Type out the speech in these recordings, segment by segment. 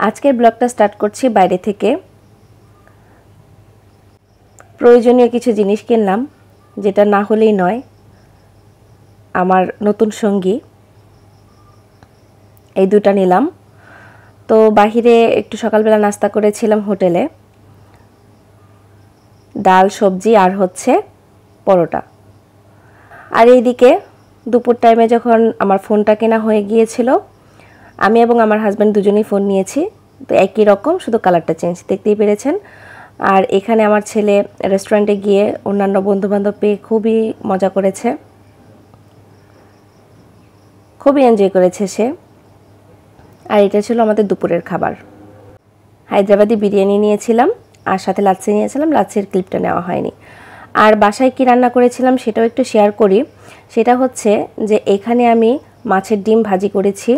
আজকের ব্লগটা স্টার্ট করছি বাইরে থেকে। প্রয়োজনীয় কিছু জিনিস কিনলাম, যেটা না হলেই নয়। আমার নতুন সঙ্গী, এই দুটা নিলাম। তো বাহিরে একটু সকালবেলা নাস্তা করেছিলাম হোটেলে, ডাল সবজি আর হচ্ছে পরোটা। আর এইদিকে দুপুর টাইমে যখন আমার ফোনটা কেনা হয়ে গিয়েছিল, আমি এবং আমার হাজব্যান্ড দুজনেই ফোন নিয়েছি। তো একই রকম, শুধু কালারটা চেঞ্জ, দেখতেই পেরেছেন। আর এখানে আমার ছেলে রেস্টুরেন্টে গিয়ে অন্যান্য বন্ধুবান্ধব পেয়ে খুবই মজা করেছে, খুবই এনজয় করেছে সে। আর এটা ছিল আমাদের দুপুরের খাবার। হায়দ্রাবাদি বিরিয়ানি নিয়েছিলাম আর সাথে লাচ্ছি নিয়েছিলাম, লাচ্ছির ক্লিপটা নেওয়া হয়নি। আর বাসায় কি রান্না করেছিলাম সেটাও একটু শেয়ার করি। সেটা হচ্ছে যে এখানে আমি মাছের ডিম ভাজি করেছি।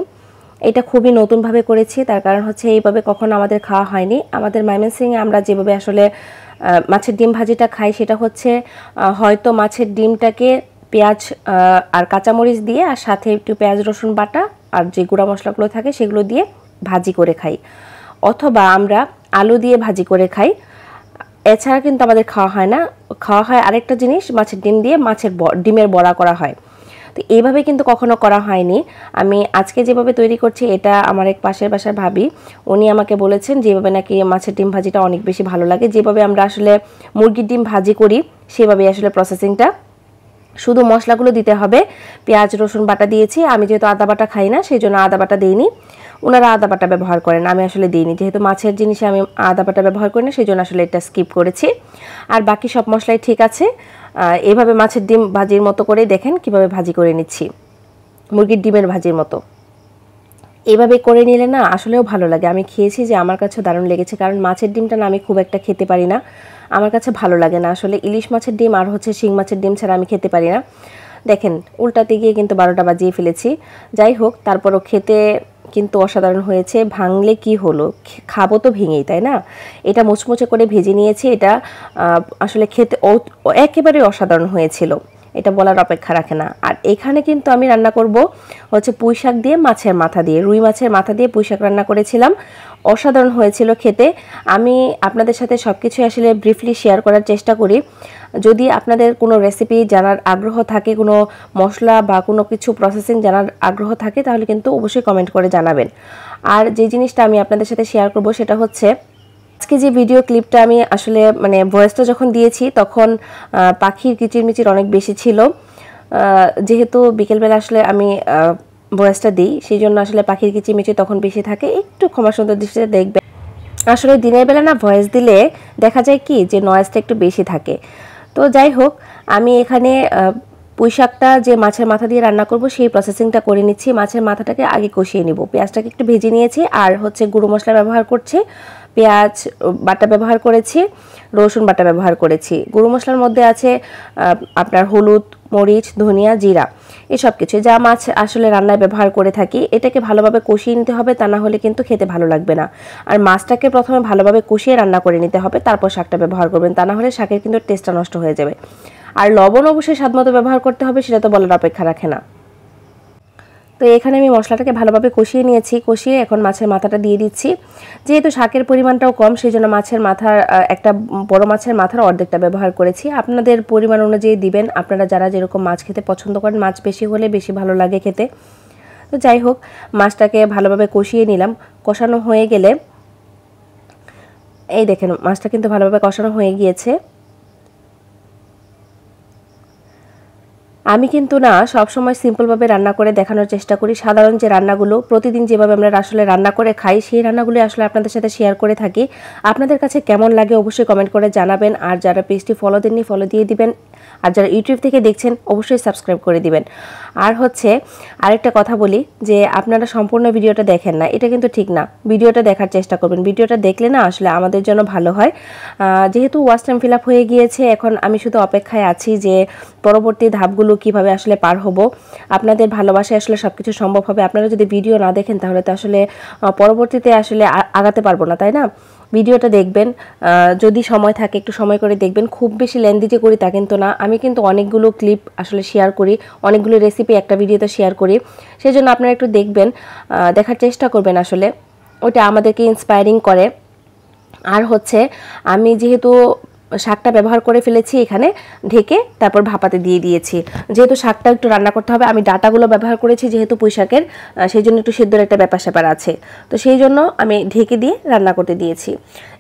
এটা খুবই নতুনভাবে করেছি, তার কারণ হচ্ছে এইভাবে কখনো আমাদের খাওয়া হয়নি। আমাদের ময়মনসিংহে আমরা যেভাবে আসলে মাছের ডিম ভাজিটা খাই, সেটা হচ্ছে হয়তো মাছের ডিমটাকে পেঁয়াজ আর কাঁচামরিচ দিয়ে আর সাথে একটু পেঁয়াজ রসুন বাটা আর যে গুঁড়া মশলাগুলো থাকে সেগুলো দিয়ে ভাজি করে খাই, অথবা আমরা আলু দিয়ে ভাজি করে খাই। এছাড়া কিন্তু আমাদের খাওয়া হয় না। খাওয়া হয় আরেকটা জিনিস, মাছের ডিম দিয়ে ডিমের বড়া করা হয়। তো এইভাবে কিন্তু কখনো করা হয়নি। আমি আজকে যেভাবে তৈরি করছি, এটা আমার এক পাশের বাসার ভাবি, উনি আমাকে বলেছেন যেভাবে নাকি মাছের ডিম ভাজিটা অনেক বেশি ভালো লাগে। যেভাবে আমরা আসলে মুরগির ডিম ভাজি করি সেভাবেই আসলে প্রসেসিংটা। শুধু মশলাগুলো দিতে হবে। পেঁয়াজ রসুন বাটা দিয়েছি, আমি যেহেতু আদা বাটা খাই না সেই জন্য আদা বাটা দিইনি। ওনারা আদা বাটা ব্যবহার করেন, আমি আসলে দিইনি, যেহেতু মাছের জিনিসে আমি আদা বাটা ব্যবহার করি না সেই জন্য আসলে এটা স্কিপ করেছি। আর বাকি সব মশলাই ঠিক আছে। এভাবে মাছের ডিম ভাজির মতো করে দেখেন কিভাবে ভাজি করে নিচ্ছি, মুরগির ডিমের ভাজির মতো। এভাবে করে নিলে না আসলেও ভালো লাগে। আমি খেয়েছি, যে আমার কাছে দারুণ লেগেছে, কারণ মাছের ডিমটা না আমি খুব একটা খেতে পারি না, আমার কাছে ভালো লাগে না আসলে। ইলিশ মাছের ডিম আর হচ্ছে শিং মাছের ডিম ছাড়া আমি খেতে পারি না। দেখেন উল্টাতে গিয়ে কিন্তু 12টা বাজিয়ে ফেলেছি। যাই হোক, তারপরও খেতে কিন্তু অসাধারণ হয়েছে। ভাঙলে কি হলো, খাবো তো ভেঙেই, তাই না? এটা মুচমুচে করে ভেজে নিয়েছি। এটা আসলে খেতে একেবারে অসাধারণ হয়েছিল, এটা বলার অপেক্ষা রাখে না। আর এখানে কিন্তু আমি রান্না করব হচ্ছে পুঁই শাক দিয়ে মাছের মাথা দিয়ে, রুই মাছের মাথা দিয়ে পুঁই শাক রান্না করেছিলাম। অসাধারণ হয়েছিল খেতে। আমি আপনাদের সাথে সব কিছু আসলে ব্রিফলি শেয়ার করার চেষ্টা করি। যদি আপনাদের কোনো রেসিপি জানার আগ্রহ থাকে, কোনো মশলা বা কোনো কিছু প্রসেসিং জানার আগ্রহ থাকে, তাহলে কিন্তু অবশ্যই কমেন্ট করে জানাবেন। আর যে জিনিসটা আমি আপনাদের সাথে শেয়ার করব সেটা হচ্ছে, আজকে যে ভিডিও ক্লিপটা আমি আসলে ভয়েসটা যখন দিয়েছি তখন পাখির কিচিরমিচির অনেক বেশি ছিল। যেহেতু বিকেলবেলা আসলে আমি ভয়েসটা দিই, সেই জন্য আসলে পাখির কিচিরমিচির তখন বেশি থাকে। একটু ক্ষমা সুন্দর দৃষ্টিতে দেখবেন। আসলে দিনের বেলা না ভয়েস দিলে দেখা যায় কি যে নয়েজটা একটু বেশি থাকে। তো যাই হোক, আমি এখানে পুঁই শাকটা যে মাছের মাথা দিয়ে রান্না করব সেই প্রসেসিংটা করে নিচ্ছি। মাছের মাথাটাকে আগে কষিয়ে নিব, পেঁয়াজটাকে একটু ভেজে নিয়েছি, আর হচ্ছে গুঁড়ো মশলা ব্যবহার করছি, পেঁয়াজ বাটা ব্যবহার করেছি, রসুন বাটা ব্যবহার করেছি। গুঁড়ো মশলার মধ্যে আছে আপনার হলুদ, মরিচ, ধনিয়া, জিরা, এসব কিছু যা মাছ আসলে রান্নায় ব্যবহার করে থাকি। এটাকে ভালোভাবে কষিয়ে নিতে হবে, তা না হলে কিন্তু খেতে ভালো লাগবে না। আর মাছটাকে প্রথমে ভালোভাবে কষিয়ে রান্না করে নিতে হবে, তারপর শাকটা ব্যবহার করবেন, তা না হলে শাকের কিন্তু টেস্টটা নষ্ট হয়ে যাবে। আর লবণ অবশ্যই স্বাদমতো ব্যবহার করতে হবে, সেটা তো বলার অপেক্ষা রাখে না। তো এখানে আমি মশলাটাকে ভালোভাবে কষিয়ে নিয়েছি। কষিয়ে এখন মাছের মাথাটা দিয়ে দিচ্ছি। যেহেতু শাকের পরিমাণটাও কম, সেই জন্য মাছের মাথার একটা বড় মাছের মাথার অর্ধেকটা ব্যবহার করেছি। আপনাদের পরিমাণ অনুযায়ী দিবেন, আপনারা যারা যেরকম মাছ খেতে পছন্দ করেন, মাছ বেশি হলে বেশি ভালো লাগে খেতে। তো যাই হোক, মাছটাকে ভালোভাবে কষিয়ে নিলাম। কষানো হয়ে গেলে এই দেখেন মাছটা কিন্তু ভালোভাবে কষানো হয়ে গিয়েছে। আমি কিন্তু না সবসময় সিম্পলভাবে রান্না করে দেখানোর চেষ্টা করি। সাধারণ যে রান্নাগুলো প্রতিদিন যেভাবে আমরা আসলে রান্না করে খাই, সেই রান্নাগুলো আসলে আপনাদের সাথে শেয়ার করে থাকি। আপনাদের কাছে কেমন লাগে অবশ্যই কমেন্ট করে জানাবেন। আর যারা পেজটি ফলো দেননি ফলো দিয়ে দিবেন, আর যারা ইউটিউব থেকে দেখছেন অবশ্যই সাবস্ক্রাইব করে দিবেন। আর হচ্ছে আরেকটা কথা বলি, যে আপনারা সম্পূর্ণ ভিডিওটা দেখেন না, এটা কিন্তু ঠিক না। ভিডিওটা দেখার চেষ্টা করবেন, ভিডিওটা দেখলে না আসলে আমাদের জন্য ভালো হয়। যেহেতু ওয়াচ টাইম ফিল আপ হয়ে গিয়েছে, এখন আমি শুধু অপেক্ষায় আছি যে পরবর্তী ধাপগুলো কিভাবে আসলে পার হব। আপনাদের ভালোবাসায় আসলে সবকিছু সম্ভব হবে। আপনারা যদি ভিডিও না দেখেন তাহলে তো আসলে পরবর্তীতে আসলে আগাতে পারবো না, তাই না? ভিডিওটা দেখবেন, যদি সময় থাকে একটু সময় করে দেখবেন। খুব বেশি লেন্দি যে করি তা কিন্তু না, আমি কিন্তু অনেকগুলো ক্লিপ আসলে শেয়ার করি, অনেকগুলো রেসিপি একটা ভিডিওতে শেয়ার করি। সেই জন্য আপনারা একটু দেখবেন, দেখার চেষ্টা করবেন আসলে। ওটা আমাদেরকে ইন্সপায়ারিং করে। আর হচ্ছে আমি যেহেতু শাকটা ব্যবহার করে ফেলেছি এখানে ঢেকে, তারপর ভাপাতে দিয়ে দিয়েছি। যেহেতু শাকটা একটু রান্না করতে হবে, আমি ডাটাগুলো ব্যবহার করেছি যেহেতু পুঁই শাকের, সেই জন্য একটু সেদ্ধর একটা ব্যাপার স্যাপার আছে, তো সেই জন্য আমি ঢেকে দিয়ে রান্না করতে দিয়েছি।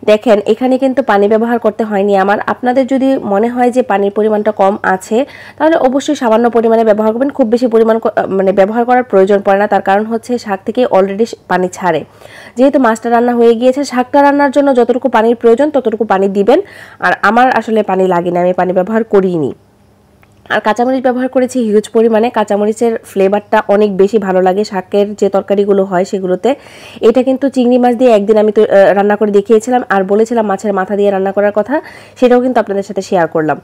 দেখেন এখানে কিন্তু পানি ব্যবহার করতে হয়নি আমার। আপনাদের যদি মনে হয় যে পানির পরিমাণটা কম আছে, তাহলে অবশ্যই সামান্য পরিমাণে ব্যবহার করবেন, খুব বেশি পরিমাণ মানে ব্যবহার করার প্রয়োজন পড়ে না। তার কারণ হচ্ছে শাক থেকে অলরেডি পানি ছাড়ে। যেহেতু মাছটা রান্না হয়ে গিয়েছে, শাকটা রান্নার জন্য যতটুকু পানির প্রয়োজন ততটুকু পানি দিবেন। আর আমার আসলে পানি লাগে না, আমি পানি ব্যবহার করিনি। আর কাঁচামরিচ ব্যবহার করেছি হিউজ পরিমাণে। কাঁচামরিচের ফ্লেভারটা অনেক বেশি ভালো লাগে শাকের যে তরকারিগুলো হয় সেগুলোতে। এটা কিন্তু চিংড়ি মাছ দিয়ে একদিন আমি তো রান্না করে দেখিয়েছিলাম, আর বলেছিলাম মাছের মাথা দিয়ে রান্না করার কথা, সেটাও কিন্তু আপনাদের সাথে শেয়ার করলাম।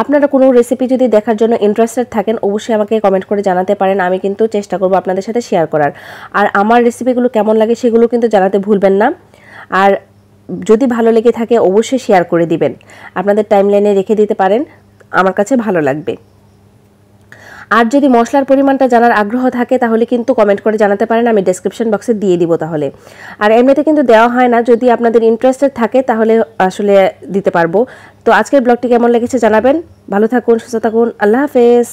আপনারা কোনো রেসিপি যদি দেখার জন্য ইন্টারেস্টেড থাকেন, অবশ্যই আমাকে কমেন্ট করে জানাতে পারেন, আমি কিন্তু চেষ্টা করব আপনাদের সাথে শেয়ার করার। আর আমার রেসিপিগুলো কেমন লাগে সেগুলো কিন্তু জানাতে ভুলবেন না। আর যদি ভালো লেগে থাকে অবশ্যই শেয়ার করে দিবেন, আপনাদের টাইমলাইনে রেখে দিতে পারেন, আমার কাছে ভালো লাগবে। আর যদি মশলার পরিমাণটা জানার আগ্রহ থাকে তাহলে কিন্তু কমেন্ট করে জানাতে পারেন, আমি ডেসক্রিপশন বক্সে দিয়ে দিব তাহলে। আর এমনিতে কিন্তু দেওয়া হয় না, যদি আপনাদের ইন্টারেস্টেড থাকে তাহলে আসলে দিতে পারবো। তো আজকের ব্লগটি কেমন লেগেছে জানাবেন। ভালো থাকুন, সুস্থ থাকুন, আল্লাহ হাফেজ।